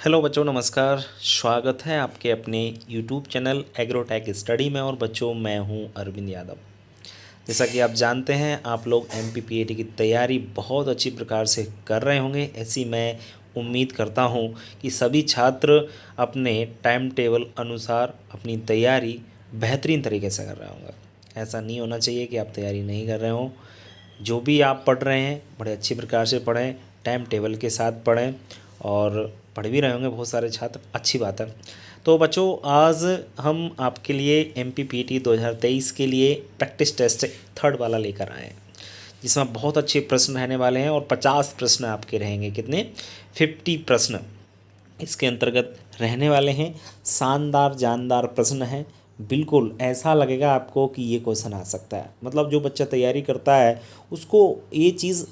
Hello बच्चों, नमस्कार। स्वागत है आपके अपने यूट्यूब चैनल एग्रोटेक स्टडी में। और बच्चों, मैं हूं अरविंद यादव। जैसा कि आप जानते हैं, आप लोग एमपीपीएटी की तैयारी बहुत अच्छी प्रकार से कर रहे होंगे। ऐसी मैं उम्मीद करता हूं कि सभी छात्र अपने टाइम टेबल अनुसार अपनी तैयारी बेहतरीन तरीके से कर रहे होंगे। ऐसा नहीं होना चाहिए कि आप तैयारी नहीं कर रहे हों। जो भी आप पढ़ रहे हैं बड़े अच्छी प्रकार से पढ़ें, टाइम टेबल के साथ पढ़ें और पढ़ भी रहे होंगे बहुत सारे छात्र, अच्छी बात है। तो बच्चों, आज हम आपके लिए एमपीपीटी 2023 के लिए प्रैक्टिस टेस्ट थर्ड वाला लेकर आए हैं, जिसमें बहुत अच्छे प्रश्न रहने वाले हैं और 50 प्रश्न आपके रहेंगे। कितने? 50 प्रश्न इसके अंतर्गत रहने वाले हैं। शानदार जानदार प्रश्न हैं। बिल्कुल ऐसा लगेगा आपको कि ये क्वेश्चन आ सकता है। मतलब जो बच्चा तैयारी करता है उसको ये चीज़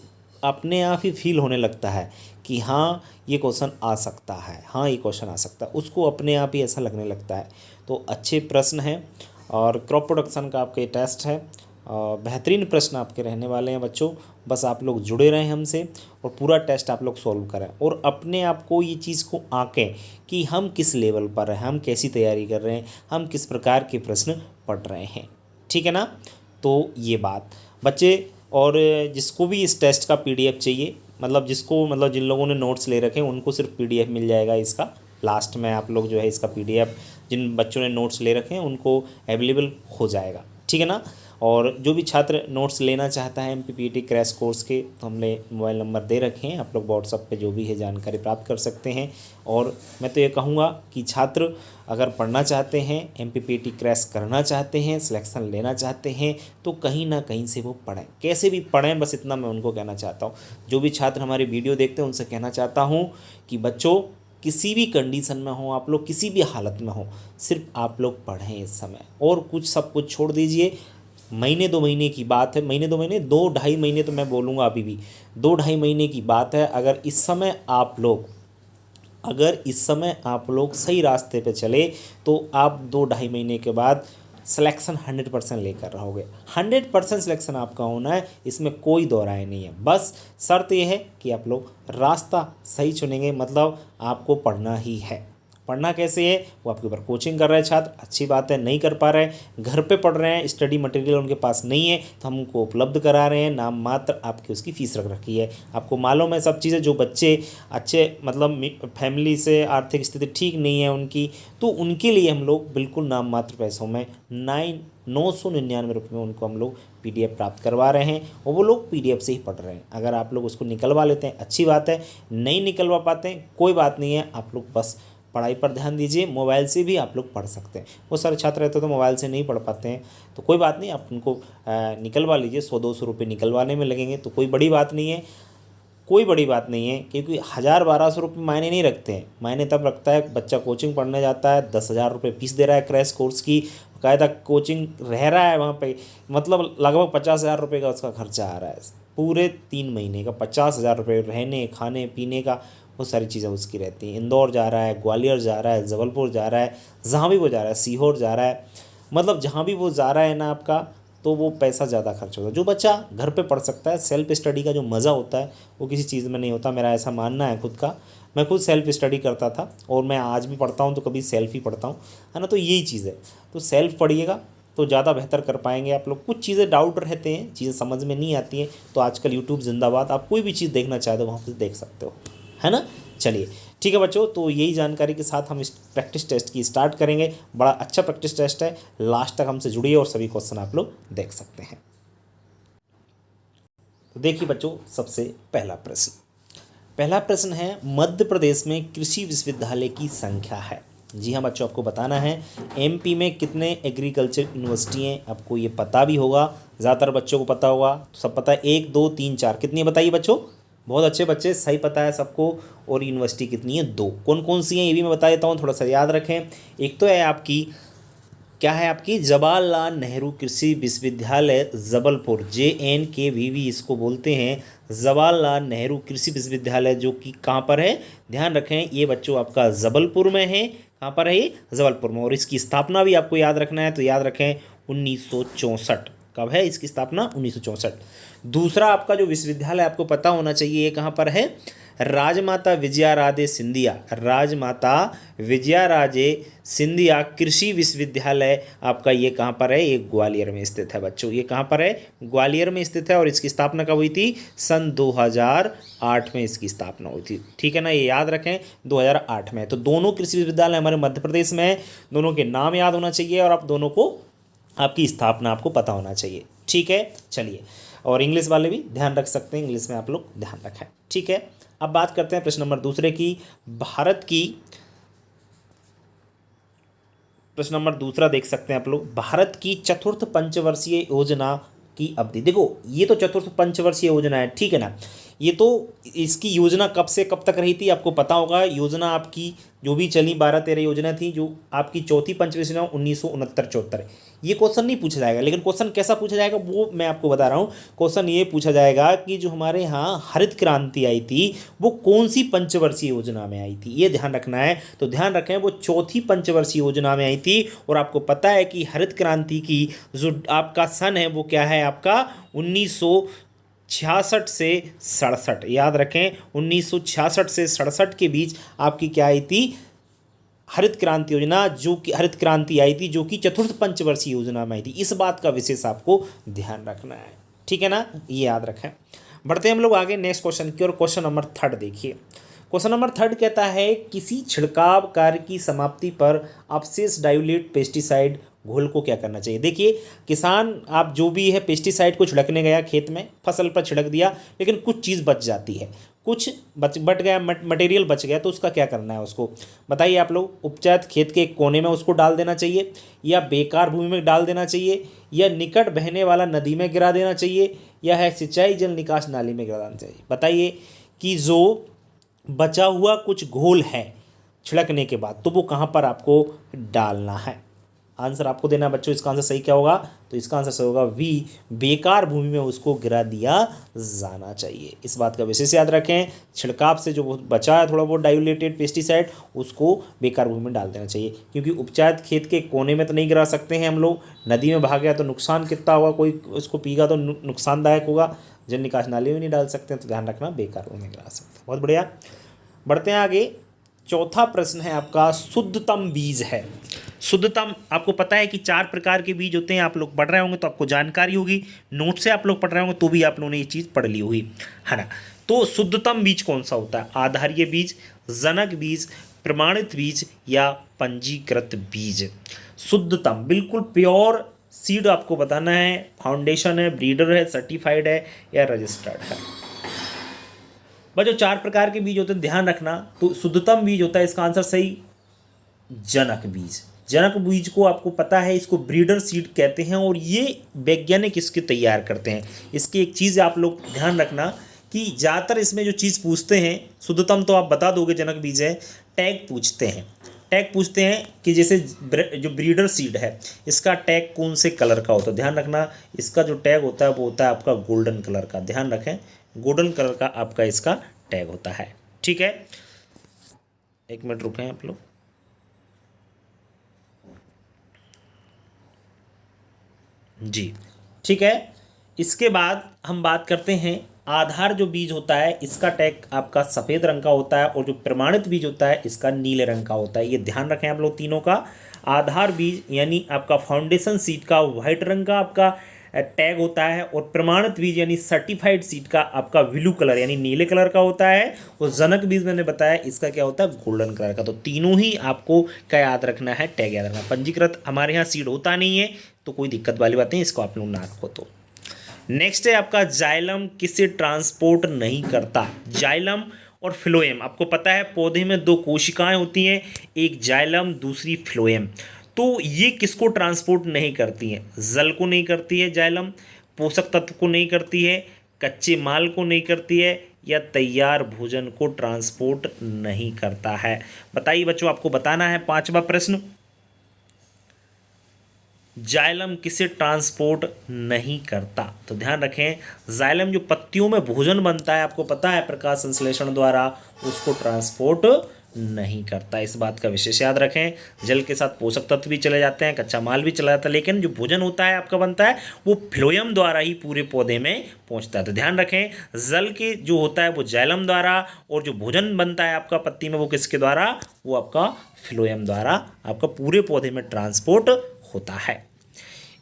अपने आप ही फील होने लगता है कि हाँ ये क्वेश्चन आ सकता है, हाँ ये क्वेश्चन आ सकता है, उसको अपने आप ही ऐसा लगने लगता है। तो अच्छे प्रश्न हैं और क्रॉप प्रोडक्शन का आपका ये टेस्ट है। बेहतरीन प्रश्न आपके रहने वाले हैं बच्चों। बस आप लोग जुड़े रहें हमसे और पूरा टेस्ट आप लोग सॉल्व करें और अपने आप को ये चीज़ को आंकें कि हम किस लेवल पर हैं, हम कैसी तैयारी कर रहे हैं, हम किस प्रकार के प्रश्न पढ़ रहे हैं। ठीक है ना? तो ये बात बच्चे, और जिसको भी इस टेस्ट का पीडीएफ चाहिए, मतलब जिन लोगों ने नोट्स ले रखे हैं उनको सिर्फ पीडीएफ मिल जाएगा इसका। लास्ट में आप लोग जो है इसका पीडीएफ, जिन बच्चों ने नोट्स ले रखे हैं उनको अवेलेबल हो जाएगा। ठीक है ना? और जो भी छात्र नोट्स लेना चाहता है एमपीपीटी क्रैश कोर्स के, तो हमने मोबाइल नंबर दे रखे हैं। आप लोग व्हाट्सएप पे जो भी है जानकारी प्राप्त कर सकते हैं। और मैं तो ये कहूँगा कि छात्र अगर पढ़ना चाहते हैं, एमपीपीटी क्रैश करना चाहते हैं, सिलेक्शन लेना चाहते हैं, तो कहीं ना कहीं से वो पढ़ें, कैसे भी पढ़ें। बस इतना मैं उनको कहना चाहता हूँ। जो भी छात्र हमारी वीडियो देखते हैं उनसे कहना चाहता हूँ कि बच्चों, किसी भी कंडीशन में हो आप लोग, किसी भी हालत में हो, सिर्फ आप लोग पढ़ें इस समय, और कुछ सब कुछ छोड़ दीजिए। महीने 2 महीने की बात है, महीने 2 महीने, 2 ढाई महीने तो मैं बोलूँगा अभी भी 2 ढाई महीने की बात है। अगर इस समय आप लोग सही रास्ते पे चले तो आप 2 ढाई महीने के बाद सिलेक्शन 100% लेकर रहोगे। 100% सिलेक्शन आपका होना है, इसमें कोई दो राय नहीं है। बस शर्त यह है कि आप लोग रास्ता सही चुनेंगे, मतलब आपको पढ़ना ही है। पढ़ना कैसे है वो आपके ऊपर। कोचिंग कर रहे हैं छात्र, अच्छी बात है। नहीं कर पा रहे हैं, घर पे पढ़ रहे हैं, स्टडी मटेरियल उनके पास नहीं है, तो हम उनको उपलब्ध करा रहे हैं। नाम मात्र आपकी उसकी फ़ीस रख रखी है। आपको मालूम है सब चीज़ें। जो बच्चे अच्छे मतलब फैमिली से आर्थिक स्थिति ठीक नहीं है उनकी, तो उनके लिए हम लोग बिल्कुल नाम मात्र पैसों में 999 रुपये में उनको हम लोग पीडीएफ प्राप्त करवा रहे हैं, और वो लोग पीडीएफ से ही पढ़ रहे हैं। अगर आप लोग उसको निकलवा लेते हैं अच्छी बात है, नहीं निकलवा पाते हैं कोई बात नहीं है। आप लोग बस पढ़ाई पर ध्यान दीजिए। मोबाइल से भी आप लोग पढ़ सकते हैं। बहुत सारे छात्र रहते हैं तो मोबाइल से नहीं पढ़ पाते हैं, तो कोई बात नहीं, आप उनको निकलवा लीजिए। 100-200 रुपये निकलवाने में लगेंगे तो कोई बड़ी बात नहीं है, कोई बड़ी बात नहीं है। क्योंकि 1000-1200 रुपये मायने नहीं रखते हैं। मायने तब रखता है बच्चा कोचिंग पढ़ने जाता है, 10,000 रुपये फीस दे रहा है क्रैश कोर्स की, बाकायदा कोचिंग रह रहा है वहाँ पे, मतलब लगभग 50,000 रुपये का उसका खर्चा आ रहा है। पूरे 3 महीने का 50,000 रुपये, रहने खाने पीने का, बहुत सारी चीज़ें उसकी रहती हैं। इंदौर जा रहा है, ग्वालियर जा रहा है, जबलपुर जा रहा है, जहाँ भी वो जा रहा है, सीहोर जा रहा है, मतलब जहाँ भी वो जा रहा है ना आपका, तो वो पैसा ज़्यादा खर्च होता है। जो बच्चा घर पे पढ़ सकता है, सेल्फ स्टडी का जो मज़ा होता है वो किसी चीज़ में नहीं होता। मेरा ऐसा मानना है खुद का। मैं खुद सेल्फ स्टडी करता था और मैं आज भी पढ़ता हूँ, तो कभी सेल्फ ही पढ़ता हूँ, है ना। तो यही चीज़ है। तो सेल्फ पढ़िएगा तो ज़्यादा बेहतर कर पाएंगे आप लोग। कुछ चीज़ें डाउट रहते हैं, चीज़ें समझ में नहीं आती हैं, तो आजकल यूट्यूब जिंदाबाद। आप कोई भी चीज़ देखना चाहे तो वहाँ पर देख सकते हो, है ना। चलिए ठीक है बच्चों, तो यही जानकारी के साथ हम इस प्रैक्टिस टेस्ट की स्टार्ट करेंगे। बड़ा अच्छा प्रैक्टिस टेस्ट है, लास्ट तक हमसे जुड़िए और सभी क्वेश्चन आप लोग देख सकते हैं। तो देखिए बच्चों, सबसे पहला प्रश्न है, मध्य प्रदेश में कृषि विश्वविद्यालय की संख्या है। जी हाँ बच्चों, आपको बताना है एमपी में कितने एग्रीकल्चर यूनिवर्सिटी हैं। आपको ये पता भी होगा, ज़्यादातर बच्चों को पता होगा, सब पता है। 1 2 3 4, कितनी बताइए बच्चों? बहुत अच्छे बच्चे, सही पता है सबको। और यूनिवर्सिटी कितनी है? 2। कौन कौन सी हैं ये भी मैं बता देता हूँ, थोड़ा सा याद रखें। एक तो है आपकी, क्या है आपकी, जवाहरलाल नेहरू कृषि विश्वविद्यालय जबलपुर, JNKVV इसको बोलते हैं, जवाहरलाल नेहरू कृषि विश्वविद्यालय, जो कि कहाँ पर है? ध्यान रखें, ये बच्चों आपका जबलपुर में है। कहाँ पर है ये? जबलपुर में। और इसकी स्थापना भी आपको याद रखना है, तो याद रखें 1964। कब है इसकी स्थापना? 1964। दूसरा आपका जो विश्वविद्यालय आपको पता होना चाहिए, ये कहाँ पर है? राजमाता विजयाराजे सिंधिया, राजमाता विजयाराजे सिंधिया कृषि विश्वविद्यालय आपका ये कहाँ पर है, ये ग्वालियर में स्थित है बच्चों। ये कहाँ पर है, ग्वालियर में स्थित है। और इसकी स्थापना कब हुई थी, सन 2008 में इसकी स्थापना हुई थी। ठीक है ना, ये याद रखें 2008 में। तो दोनों कृषि विश्वविद्यालय हमारे मध्य प्रदेश में है, दोनों के नाम याद होना चाहिए और आप दोनों को आपकी स्थापना आपको पता होना चाहिए। ठीक है, चलिए। और इंग्लिश वाले भी ध्यान रख सकते हैं, इंग्लिश में आप लोग ध्यान रखें। ठीक है, अब बात करते हैं प्रश्न नंबर दूसरे की। प्रश्न नंबर दूसरा देख सकते हैं आप लोग, भारत की चतुर्थ पंचवर्षीय योजना की अवधि। देखो ये तो चतुर्थ पंचवर्षीय योजना है, ठीक है ना। ये तो इसकी योजना कब से कब तक रही थी आपको पता होगा। योजना आपकी जो भी चली 12-13 योजना थी, जो आपकी चौथी पंचवर्षीय योजना 1969-74। ये क्वेश्चन नहीं पूछा जाएगा, लेकिन क्वेश्चन कैसा पूछा जाएगा वो मैं आपको बता रहा हूँ। क्वेश्चन ये पूछा जाएगा कि जो हमारे यहाँ हरित क्रांति आई थी वो कौन सी पंचवर्षीय योजना में आई थी, ये ध्यान रखना है। तो ध्यान रखें वो चौथी पंचवर्षीय योजना में आई थी। और आपको पता है कि हरित क्रांति की जो आपका सन है वो क्या है आपका 1966 से 67। याद रखें 1966 से 67 के बीच आपकी क्या आई थी, हरित क्रांति योजना, जो कि हरित क्रांति आई थी जो कि चतुर्थ पंचवर्षीय योजना में आई थी। इस बात का विशेष आपको ध्यान रखना है, ठीक है ना, ये याद रखें। बढ़ते हैं हम लोग आगे नेक्स्ट क्वेश्चन की और। क्वेश्चन नंबर 3 देखिए। क्वेश्चन नंबर 3 कहता है किसी छिड़काव कार्य की समाप्ति पर अवशेष डाइल्यूट पेस्टिसाइड घोल को क्या करना चाहिए। देखिए किसान आप जो भी है पेस्टिसाइड को छिड़कने गया खेत में, फसल पर छिड़क दिया, लेकिन कुछ चीज़ बच जाती है, कुछ बच गया, मटेरियल बच गया, तो उसका क्या करना है उसको बताइए आप लोग। उपचारित खेत के एक कोने में उसको डाल देना चाहिए, या बेकार भूमि में डाल देना चाहिए, या निकट बहने वाला नदी में गिरा देना चाहिए, या है सिंचाई जल निकास नाली में गिरा देना चाहिए। बताइए कि जो बचा हुआ कुछ घोल है छिड़कने के बाद, तो वो कहाँ पर आपको डालना है। आंसर आपको देना है बच्चों। इसका आंसर सही क्या होगा, तो इसका आंसर सही होगा वी, बेकार भूमि में उसको गिरा दिया जाना चाहिए। इस बात का विशेष याद रखें, छिड़काव से जो बचा है थोड़ा बहुत डाइल्यूटेड पेस्टिसाइड उसको बेकार भूमि में डाल देना चाहिए, क्योंकि उपचारित खेत के कोने में तो नहीं गिरा सकते हैं हम लोग, नदी में भाग गया तो नुकसान कितना होगा, कोई उसको पीगा तो नुकसानदायक होगा, जल निकास नाली में नहीं डाल सकते, तो ध्यान रखना बेकार भूमि में गिरा सकते हैं। बहुत बढ़िया, बढ़ते हैं आगे। चौथा प्रश्न है आपका शुद्धतम बीज है। शुद्धतम आपको पता है कि 4 प्रकार के बीज होते हैं, आप लोग पढ़ रहे होंगे तो आपको जानकारी होगी, नोट से आप लोग पढ़ रहे होंगे तो भी आप लोगों ने ये चीज़ पढ़ ली होगी, है ना। तो शुद्धतम बीज कौन सा होता है, आधारीय बीज, जनक बीज, प्रमाणित बीज या पंजीकृत बीज। शुद्धतम बिल्कुल प्योर सीड आपको बताना है, फाउंडेशन है, ब्रीडर है, सर्टिफाइड है या रजिस्टर्ड है। बस जो 4 प्रकार के बीज होते हैं ध्यान रखना, तो शुद्धतम बीज होता है इसका आंसर सही जनक बीज। जनक बीज को आपको पता है इसको ब्रीडर सीड कहते हैं, और ये वैज्ञानिक इसके तैयार करते हैं। इसकी एक चीज़ आप लोग ध्यान रखना कि ज़्यादातर इसमें जो चीज़ पूछते हैं, शुद्धतम तो आप बता दोगे जनक बीज है, टैग पूछते हैं। टैग पूछते हैं कि जैसे जो ब्रीडर सीड है इसका टैग कौन से कलर का होता है। ध्यान रखना इसका जो टैग होता है वो होता है आपका गोल्डन कलर का। ध्यान रखें गोल्डन कलर का आपका इसका टैग होता है, ठीक है। 1 मिनट रुकें आप लोग। जी ठीक है, इसके बाद हम बात करते हैं आधार जो बीज होता है इसका टैग आपका सफ़ेद रंग का होता है, और जो प्रमाणित बीज होता है इसका नीले रंग का होता है। ये ध्यान रखें आप लोग तीनों का। आधार बीज यानी आपका फाउंडेशन सीड का वाइट रंग का आपका टैग होता है, और प्रमाणित बीज यानी सर्टिफाइड सीड का आपका ब्लू कलर यानी नीले कलर का होता है, और जनक बीज मैंने बताया इसका क्या होता है गोल्डन कलर का। तो तीनों ही आपको क्या याद रखना है, टैग याद रखना। पंजीकृत हमारे यहाँ सीड होता नहीं है तो कोई दिक्कत वाली बात नहीं, इसको आप लोग ना रखो। तो नेक्स्ट है आपका जाइलम किसे ट्रांसपोर्ट नहीं करता। जाइलम और फ्लोएम आपको पता है पौधे में 2 कोशिकाएं होती हैं, एक जाइलम दूसरी फ्लोएम। तो ये किसको ट्रांसपोर्ट नहीं करती हैं, जल को नहीं करती है जाइलम, पोषक तत्व को नहीं करती है, कच्चे माल को नहीं करती है, या तैयार भोजन को ट्रांसपोर्ट नहीं करता है। बताइए बच्चों, आपको बताना है 5वां प्रश्न, जाइलम किसे ट्रांसपोर्ट नहीं करता। तो ध्यान रखें जाइलम जो पत्तियों में भोजन बनता है आपको पता है प्रकाश संश्लेषण द्वारा, उसको ट्रांसपोर्ट नहीं करता। इस बात का विशेष याद रखें। जल के साथ पोषक तत्व भी चले जाते हैं, कच्चा माल भी चला जाता है, लेकिन जो भोजन होता है आपका बनता है वो फ्लोएम द्वारा ही पूरे पौधे में पहुंचता है। तो ध्यान रखें, जल के जो होता है वो जाइलम द्वारा, और जो भोजन बनता है आपका पत्ती में वो किसके द्वारा, वो आपका फ्लोएम द्वारा आपका पूरे पौधे में ट्रांसपोर्ट होता है।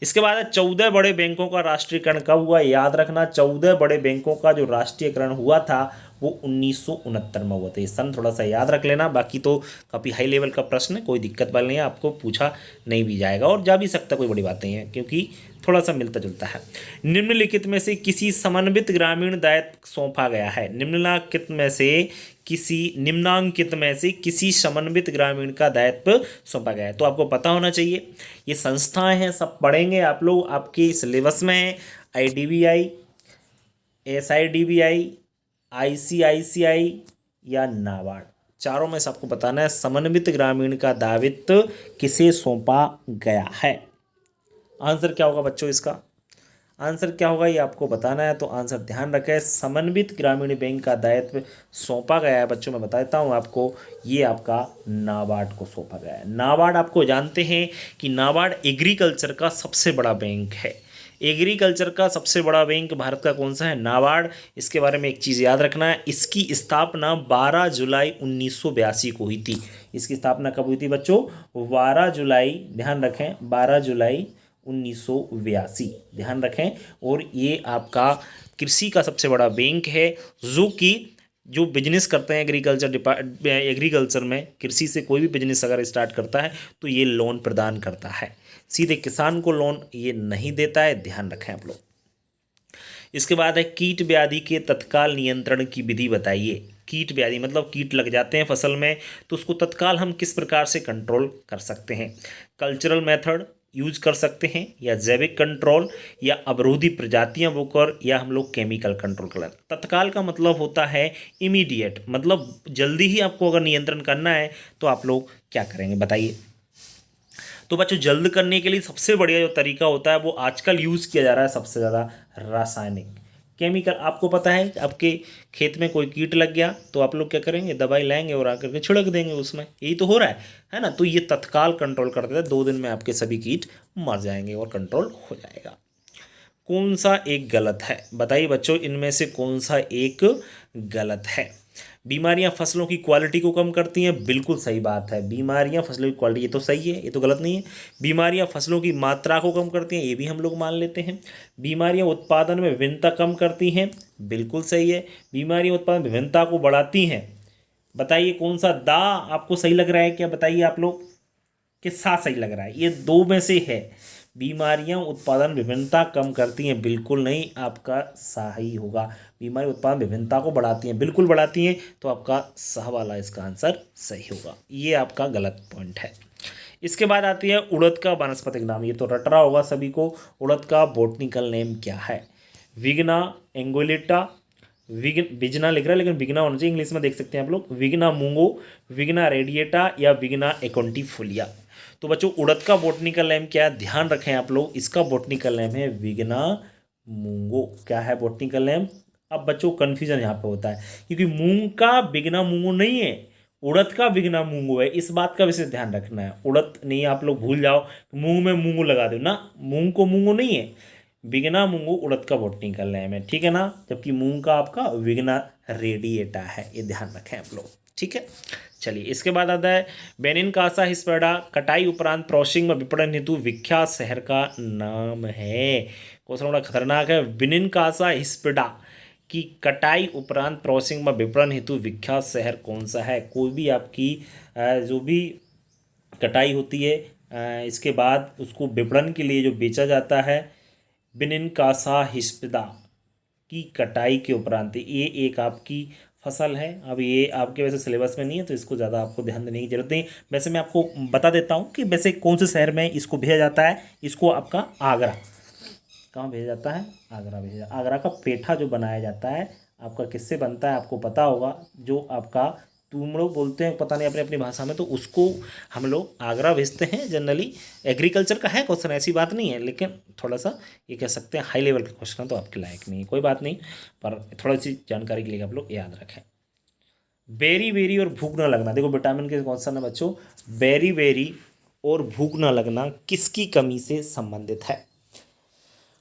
इसके बाद 14 बड़े बैंकों का राष्ट्रीयकरण कब हुआ, याद रखना 14 बड़े बैंकों का जो राष्ट्रीयकरण हुआ था वो 1969 में हुआ था। ये सन थोड़ा सा याद रख लेना, बाकी तो काफ़ी हाई लेवल का प्रश्न है, कोई दिक्कत वाला नहीं है, आपको पूछा नहीं भी जाएगा और जा भी सकता, कोई बड़ी बात नहीं है, क्योंकि थोड़ा सा मिलता जुलता है। निम्नलिखित में से किसी समन्वित ग्रामीण दायित्व सौंपा गया है। निम्नांकित में से किसी समन्वित ग्रामीण का दायित्व सौंपा गया है। तो आपको पता होना चाहिए, ये संस्थाएं हैं, सब पढ़ेंगे आप लोग, आपके सिलेबस में है। IDBI, SIDBI, ICICI या नाबार्ड, चारों में से आपको बताना है समन्वित ग्रामीण का दायित्व किसे सौंपा गया है। आंसर क्या होगा बच्चों, इसका आंसर क्या होगा ये आपको बताना है। तो आंसर ध्यान रखें, समन्वित ग्रामीण बैंक का दायित्व सौंपा गया है बच्चों, मैं बताता हूँ आपको, ये आपका नाबार्ड को सौंपा गया है। नाबार्ड आपको जानते हैं कि नाबार्ड एग्रीकल्चर का सबसे बड़ा बैंक है। एग्रीकल्चर का सबसे बड़ा बैंक भारत का कौन सा है, नाबार्ड। इसके बारे में एक चीज़ याद रखना है, इसकी स्थापना 12 जुलाई 1982 को हुई थी। इसकी स्थापना कब हुई थी बच्चों, 12 जुलाई, ध्यान रखें 12 जुलाई 1982, ध्यान रखें। और ये आपका कृषि का सबसे बड़ा बैंक है, जो कि जो बिजनेस करते हैं एग्रीकल्चर में, कृषि से कोई भी बिजनेस अगर स्टार्ट करता है तो ये लोन प्रदान करता है, सीधे किसान को लोन ये नहीं देता है, ध्यान रखें आप लोग। इसके बाद है कीट व्याधि के तत्काल नियंत्रण की विधि बताइए। कीट व्याधि मतलब कीट लग जाते हैं फसल में, तो उसको तत्काल हम किस प्रकार से कंट्रोल कर सकते हैं। कल्चरल मेथड यूज कर सकते हैं, या जैविक कंट्रोल, या अवरोधी प्रजातियां बोकर, या हम लोग केमिकल कंट्रोल कर। तत्काल का मतलब होता है इमीडिएट, मतलब जल्दी ही आपको अगर नियंत्रण करना है तो आप लोग क्या करेंगे बताइए। तो बच्चों जल्द करने के लिए सबसे बढ़िया जो तरीका होता है वो आजकल यूज़ किया जा रहा है सबसे ज़्यादा, रासायनिक केमिकल। आपको पता है आपके खेत में कोई कीट लग गया तो आप लोग क्या करेंगे, दवाई लाएंगे और आकर के छिड़क देंगे उसमें, यही तो हो रहा है ना। तो ये तत्काल कंट्रोल कर देता है, 2 दिन में आपके सभी कीट मर जाएंगे और कंट्रोल हो जाएगा। कौन सा एक गलत है बताइए बच्चों, इनमें से कौन सा एक गलत है। बीमारियां फसलों की क्वालिटी को कम करती हैं, बिल्कुल सही बात है। बीमारियां फसलों की क्वालिटी, ये तो सही है, ये तो गलत नहीं है। बीमारियां फसलों की मात्रा को कम करती हैं, ये भी हम लोग मान लेते हैं। बीमारियां उत्पादन में विभिन्नता कम करती हैं, बिल्कुल सही है। बीमारियां उत्पादन विभिन्नता को बढ़ाती हैं, बताइए कौन सा दा आपको सही लग रहा है, क्या बताइए आप लोग, किसका सही लग रहा है, ये 2 में से है। बीमारियां उत्पादन विभिन्नता कम करती हैं, बिल्कुल नहीं, आपका सही होगा। बीमारी उत्पादन विभिन्नता को बढ़ाती हैं, बिल्कुल बढ़ाती हैं, तो आपका सह वाला इसका आंसर सही होगा, ये आपका गलत पॉइंट है। इसके बाद आती है उड़द का वानस्पतिक नाम, ये तो रट रहा होगा सभी को। उड़द का बॉटनिकल नेम क्या है, विग्ना एंगोलेटा, विजना लिख रहा है लेकिन विग्ना होना चाहिए, इंग्लिश में देख सकते हैं आप लोग, विग्ना मूंगो, विग्ना रेडिएटा, या विग्ना एकोंटिफोलिया। तो बच्चों उड़द का बॉटनिकल नेम क्या है, ध्यान रखें आप लोग, इसका बॉटनिकल नेम है विग्ना मूंगो। क्या है बॉटनिकल नेम। अब बच्चों कन्फ्यूजन यहाँ पे होता है, क्योंकि मूंग का विग्ना मूंगो नहीं है, उड़द का विग्ना मूंगो है, इस बात का विशेष ध्यान रखना है। उड़द नहीं आप लोग भूल जाओ, मूंग में मूंगो लगा दो ना, मूंग को मूंगो नहीं है, विग्ना मूंगो उड़द का बॉटनिकल नेम है, ठीक है ना। जबकि मूंग का आपका विग्ना रेडिएटा है, ये ध्यान रखें आप लोग, ठीक है। चलिए इसके बाद आता है बेनिन कासा हिस्पेडा कटाई उपरांत प्रोसेसिंग में विपणन हेतु विख्यात शहर का नाम है। क्वेश्चन बड़ा खतरनाक है। बेनिन कासा हिस्पेडा की कटाई उपरांत प्रोसेसिंग में विपणन हेतु विख्यात शहर कौन सा है। कोई भी आपकी जो भी कटाई होती है इसके बाद उसको विपणन के लिए जो बेचा जाता है, बेनिन कासा हिस्पेडा की कटाई के उपरांत, ये एक आपकी फसल है। अब ये आपके वैसे सिलेबस में नहीं है तो इसको ज़्यादा आपको ध्यान देने की जरूरत नहीं। वैसे मैं आपको बता देता हूँ कि वैसे कौन से शहर में इसको भेजा जाता है। इसको आपका आगरा, कहाँ भेजा जाता है, आगरा भेजा। आगरा का पेठा जो बनाया जाता है आपका किससे बनता है आपको पता होगा, जो आपका तुम लोग बोलते हैं पता नहीं अपनी अपनी भाषा में, तो उसको हम लोग आगरा भेजते हैं जनरली। एग्रीकल्चर का है क्वेश्चन, ऐसी बात नहीं है, लेकिन थोड़ा सा ये कह सकते हैं हाई लेवल का क्वेश्चन तो आपके लायक नहीं है, कोई बात नहीं, पर थोड़ी सी जानकारी के लिए आप लोग याद रखें। बेरी बेरी और भूख ना लगना, देखो विटामिन के क्वेश्चन है बच्चों, बेरी बेरी और भूख ना लगना किसकी कमी से संबंधित है?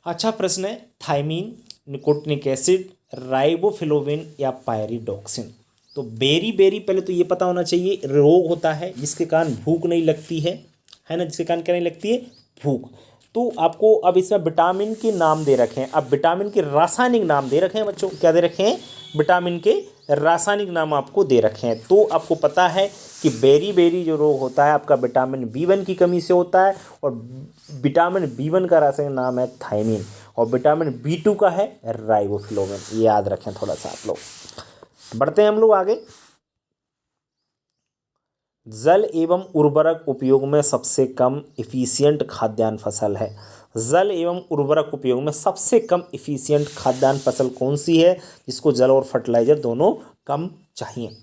अच्छा प्रश्न है, थायमीन, निकोटिनिक एसिड, राइबोफ्लाविन या पायरिडॉक्सिन। तो बेरी बेरी पहले तो ये पता होना चाहिए रोग होता है जिसके कारण भूख नहीं लगती है ना, जिसके कारण क्या नहीं लगती है, भूख। तो आपको अब इसमें विटामिन के नाम दे रखे हैं, अब विटामिन के रासायनिक नाम दे रखे हैं बच्चों, क्या दे रखे हैं, विटामिन के रासायनिक नाम आपको दे रखे हैं। तो आपको पता है कि बेरी बेरी जो रोग होता है आपका विटामिन B1 की कमी से होता है, और विटामिन B1 का रासायनिक नाम है थायमीन, और विटामिन B2 का है राइबोफ्लाविन। ये याद रखें थोड़ा सा आप लोग। बढ़ते हैं हम लोग आगे। जल एवं उर्वरक उपयोग में सबसे कम इफिशियंट खाद्यान्न फसल है। जल एवं उर्वरक उपयोग में सबसे कम इफिशियंट खाद्यान्न फसल कौन सी है, जिसको जल और फर्टिलाइजर दोनों कम चाहिए?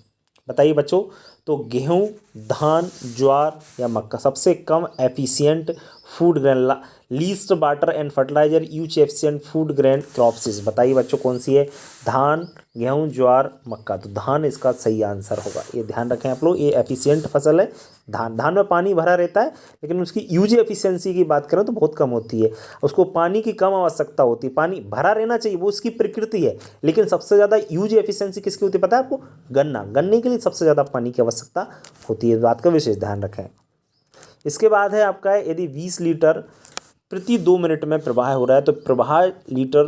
बताइए बच्चों। तो गेहूं, धान, ज्वार या मक्का सबसे कम efficient food grain, least water and fertiliser use efficient food grain crops. बताइए बच्चों कौन सी है? धान, गेहूं, ज्वार, मक्का। तो धान इसका सही आंसर होगा, ये ध्यान रखें आप लोग, ये एफिशिएंट फसल है धान। धान में पानी भरा रहता है लेकिन उसकी यूज एफिशिएंसी की बात करें तो बहुत कम होती है, उसको पानी की कम आवश्यकता होती है, पानी भरा रहना चाहिए, वो उसकी प्रकृति है। लेकिन सबसे ज़्यादा यूज एफिशिएंसी किसकी होती है पता है आपको? गन्ना, गन्ने के लिए सबसे ज़्यादा पानी की आवश्यकता होती है, इस बात का विशेष ध्यान रखें। इसके बाद है आपका, यदि 20 लीटर प्रति 2 मिनट में प्रवाह हो रहा है तो प्रवाह लीटर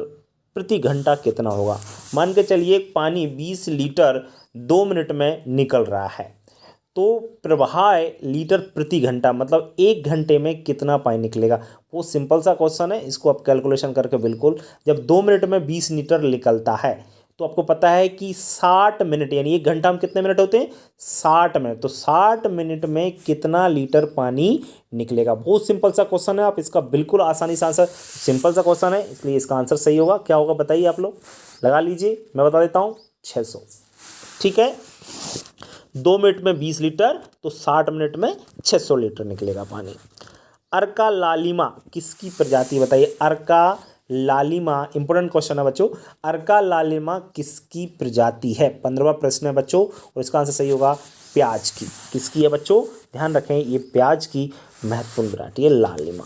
प्रति घंटा कितना होगा? मान के चलिए पानी 20 लीटर 2 मिनट में निकल रहा है, तो प्रवाह लीटर प्रति घंटा मतलब 1 घंटे में कितना पानी निकलेगा? वो सिंपल सा क्वेश्चन है, इसको आप कैलकुलेशन करके बिल्कुल, जब 2 मिनट में 20 लीटर निकलता है तो आपको पता है कि 60 मिनट, यानी 1 घंटा में कितने मिनट होते हैं? 60 मिनट। तो 60 मिनट में कितना लीटर पानी निकलेगा? बहुत सिंपल सा क्वेश्चन है, आप इसका बिल्कुल आसानी से आंसर, सिंपल सा क्वेश्चन है इसलिए इसका आंसर सही होगा। क्या होगा बताइए आप लोग, लगा लीजिए, मैं बता देता हूँ, 600। ठीक है, 2 मिनट में 20 लीटर तो 60 मिनट में 600 लीटर निकलेगा पानी। अर्का लालिमा किसकी प्रजाति बताइए? अर्का लालिमा, इंपॉर्टेंट क्वेश्चन है बच्चों, अर्का लालिमा किसकी प्रजाति है? 15वां प्रश्न है बच्चों, और इसका आंसर सही होगा प्याज की। किसकी है बच्चों? ध्यान रखें, ये प्याज की महत्वपूर्ण वैरायटी है लालिमा।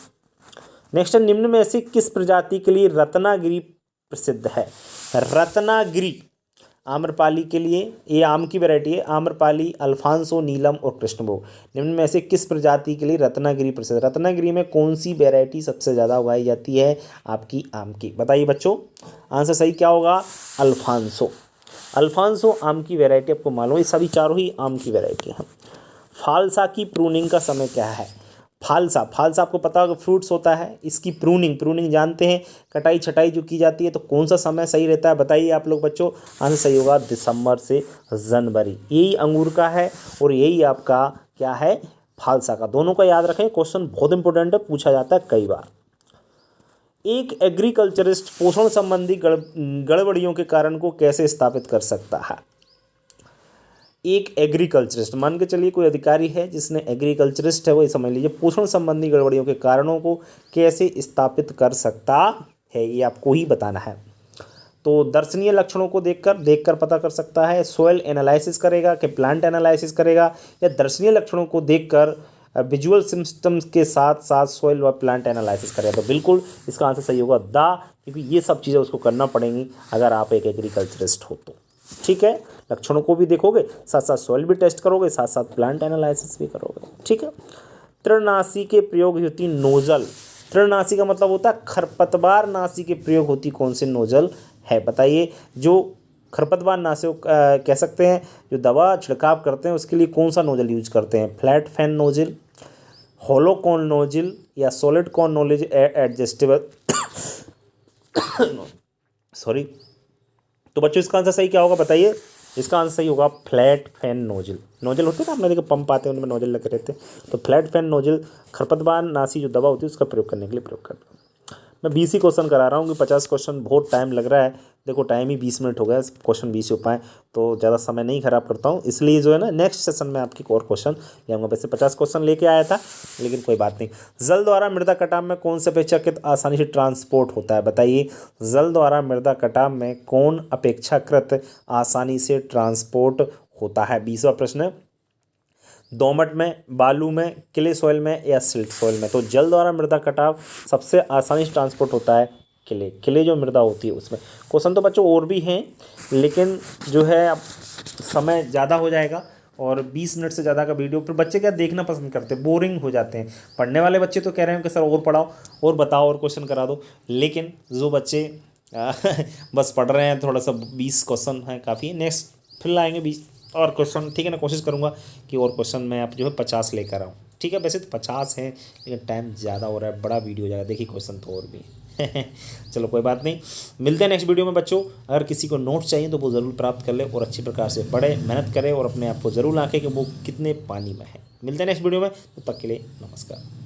नेक्स्ट, निम्न में से किस प्रजाति के लिए रत्नागिरी प्रसिद्ध है? रत्नागिरी आम्रपाली के लिए, ये आम की वैरायटी है, आम्रपाली, अल्फांसो, नीलम और कृष्णभोग। निम्न में से किस प्रजाति के लिए रत्नागिरी प्रसिद्ध? रत्नागिरी में कौन सी वैरायटी सबसे ज़्यादा उगाई जाती है आपकी आम की? बताइए बच्चों, आंसर सही क्या होगा? अल्फांसो। अल्फांसो आम की वैरायटी आपको मालूम है, सभी चारों ही आम की वैरायटी हैं। फालसा की प्रूनिंग का समय क्या है? फालसा, फालसा आपको पता होगा फ्रूट्स होता है, इसकी प्रूनिंग, प्रूनिंग जानते हैं, कटाई छटाई जो की जाती है, तो कौन सा समय सही रहता है बताइए आप लोग बच्चों? आंसर सही होगा दिसंबर से जनवरी, यही अंगूर का है और यही आपका क्या है? फालसा का। दोनों का याद रखें, क्वेश्चन बहुत इंपॉर्टेंट है, पूछा जाता है कई बार। एक एग्रीकल्चरिस्ट पोषण संबंधी गड़बड़ियों के कारण को कैसे स्थापित कर सकता है? एक एग्रीकल्चरिस्ट, मान के चलिए कोई अधिकारी है जिसने, एग्रीकल्चरिस्ट है वो, समझ लीजिए, पोषण संबंधी गड़बड़ियों के कारणों को कैसे स्थापित कर सकता है, ये आपको ही बताना है। तो दर्शनीय लक्षणों को देखकर पता कर सकता है, सोयल एनालिसिस करेगा कि प्लांट एनालिसिस करेगा, या दर्शनीय लक्षणों को देखकर विजुअल सिम्टम्स के साथ साथ सोयल व प्लांट एनालिसिस करेगा? तो बिल्कुल इसका आंसर सही होगा द, क्योंकि ये सब चीज़ें उसको करना पड़ेंगी अगर आप एक एग्रीकल्चरिस्ट हो तो। ठीक है, लक्षणों को भी देखोगे, साथ साथ सॉइल भी टेस्ट करोगे, साथ साथ प्लांट एनालिसिस भी करोगे। ठीक है, तृणनाशी के प्रयोग होती नोजल, तृणनाशी का मतलब होता है खरपतवार नाशी के प्रयोग होती कौन से नोजल है? बताइए, जो खरपतवार नाशी कह सकते हैं, जो दवा छिड़काव करते हैं उसके लिए कौन सा नोजल यूज करते हैं? Flat fan nozzle, hollow cone nozzle या solid cone nozzle adjustable sorry. तो बच्चों इसका आंसर सही क्या होगा बताइए? इसका आंसर सही होगा फ्लैट फैन नोजल। नोजल होते हैं ना, आपने देखा पंप आते हैं उनमें नोजल लगे रहते हैं, तो फ्लैट फैन नोजल खरपतवार नाशी जो दवा होती है उसका प्रयोग करने के लिए प्रयोग करते हैं। मैं 20 ही क्वेश्चन करा रहा हूँ कि 50 क्वेश्चन बहुत टाइम लग रहा है, देखो टाइम ही 20 मिनट हो गया, क्वेश्चन 20 हो पाए तो ज़्यादा समय नहीं खराब करता हूँ, इसलिए जो है ना नेक्स्ट सेशन में आपकी और क्वेश्चन ले आऊँगा। वैसे 50 क्वेश्चन लेके आया था लेकिन कोई बात नहीं। जल द्वारा मृदा कटाव में कौन सा अपेक्षाकृत आसानी से ट्रांसपोर्ट होता है? बताइए, जल द्वारा मृदा कटाव में कौन अपेक्षाकृत आसानी से ट्रांसपोर्ट होता है। 20वां प्रश्न, दोमट में, बालू में, क्ले सॉइल में या सिल्ट सॉइल में। तो जल द्वारा मृदा कटाव सबसे आसानी से ट्रांसपोर्ट होता है क्ले जो मृदा होती है उसमें। क्वेश्चन तो बच्चों और भी हैं, लेकिन जो है अब समय ज़्यादा हो जाएगा और 20 मिनट से ज़्यादा का वीडियो फिर बच्चे क्या देखना पसंद करते हैं, बोरिंग हो जाते हैं। पढ़ने वाले बच्चे तो कह रहे हैं कि सर और पढ़ाओ और बताओ और क्वेश्चन करा दो, लेकिन जो बच्चे बस पढ़ रहे हैं, थोड़ा सा 20 क्वेश्चन हैं काफ़ी, नेक्स्ट फिर लाएंगे 20 और क्वेश्चन, ठीक है ना। कोशिश करूँगा कि और क्वेश्चन मैं आप जो है 50 लेकर आऊँ, ठीक है। वैसे तो 50 है लेकिन टाइम ज़्यादा हो रहा है, बड़ा वीडियो हो जाएगा, देखिए क्वेश्चन तो और भी चलो कोई बात नहीं, मिलते हैं नेक्स्ट वीडियो में बच्चों। अगर किसी को नोट्स चाहिए तो वो ज़रूर प्राप्त कर ले और अच्छी प्रकार से पढ़े, मेहनत करे और अपने आप को ज़रूर आंके कि वो कितने पानी में है। मिलते हैं नेक्स्ट वीडियो में, तब तक के लिए नमस्कार।